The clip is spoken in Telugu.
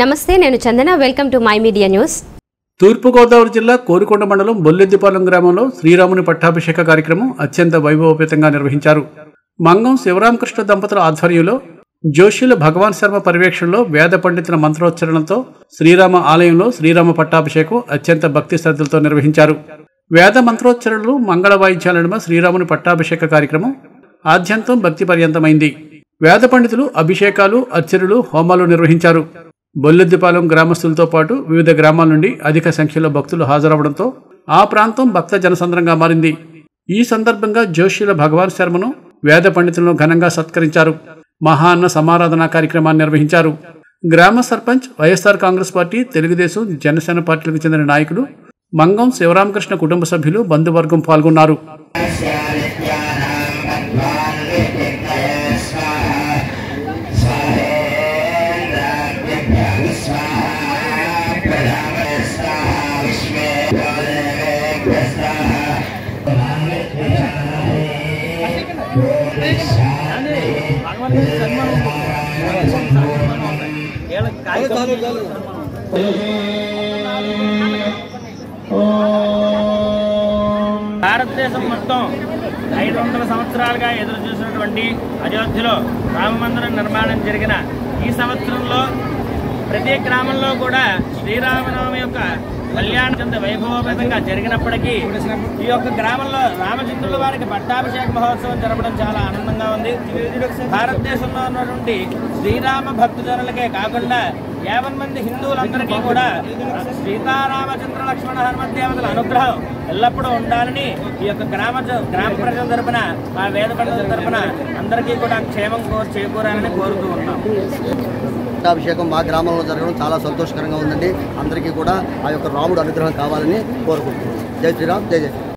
నమస్తే, నేను Chandana. Welcome to my media news. Turpu Godavari జిల్లా కోరుకొండ మండలం బొల్లెద్దిపాలెం గ్రామంలో శ్రీరాముని పట్టాభిషేక కార్యక్రమం అత్యంత వైభవోపేతంగా నిర్వహించారు. మంగం శివరామకృష్ణ దంపతుల ఆధ్వర్యంలో జోషుల భగవాన్ శర్మ పర్యవేక్షణలో వేద పండితుల మంత్రోచ్చరణలతో శ్రీరామ ఆలయంలో శ్రీరామ పట్టాభిషేకం అత్యంత భక్తి శ్రద్ధలతో నిర్వహించారు. వేద మంత్రోచ్చరణలు, మంగళ వాయిద్యాల నడుమ శ్రీరాముని పట్టాభిషేక కార్యక్రమం ఆద్యంతం భక్తి పర్యంతమైంది. వేద పండితులు అభిషేకాలు, అర్చనలు, హోమాలు నిర్వహించారు. బొల్లెద్దిపాలెం గ్రామస్తులతో పాటు వివిధ గ్రామాల నుండి అధిక సంఖ్యలో భక్తులు హాజరవడంతో ఆ ప్రాంతం భక్త జనసంద్రంగా మారింది. ఈ సందర్భంగా జోషుల భగవాన్ శర్మను వేద పండితులను ఘనంగా సత్కరించారు. మహా అన్న సమారాధన కార్యక్రమాన్ని నిర్వహించారు. గ్రామ సర్పంచ్, వైఎస్ఆర్ కాంగ్రెస్ పార్టీ, తెలుగుదేశం, జనసేన పార్టీలకు చెందిన నాయకులు, మంగం శివరామకృష్ణ కుటుంబ సభ్యులు, బంధువర్గం పాల్గొన్నారు. భారతదేశం మొత్తం 500 సంవత్సరాలుగా ఎదురు చూసినటువంటి అయోధ్యలో రామ మందిరం నిర్మాణం జరిగిన ఈ సంవత్సరంలో ప్రతి గ్రామంలో కూడా శ్రీరామనవమి యొక్క కళ్యాణం చెంద వైభవోపేతంగా జరిగినప్పటికీ ఈ యొక్క గ్రామంలో రామచంద్రుల వారికి పట్టాభిషేక మహోత్సవం జరపడం చాలా ఆనందంగా ఉంది. భారతదేశంలో ఉన్నటువంటి శ్రీరామ భక్తుజనులకే కాకుండా 50 మంది హిందువులందరికీ కూడా సీతారామచంద్ర లక్ష్మణ హనుమద్దేవతల అనుగ్రహం ఎల్లప్పుడూ ఉండాలని ఈ యొక్క గ్రామ ప్రజల తరపున, మా వేద పండితుల తరపున అందరికీ కూడా క్షేమం చేకూరాలని కోరుతూ ఉన్నాం. పట్టాభిషేకం మా గ్రామంలో జరగడం చాలా సంతోషకరంగా ఉందండి. అందరికీ కూడా ఆ యొక్క రాముడు అనుగ్రహం కావాలని కోరుకుంటున్నాం. జై శ్రీరామ్, జై జై.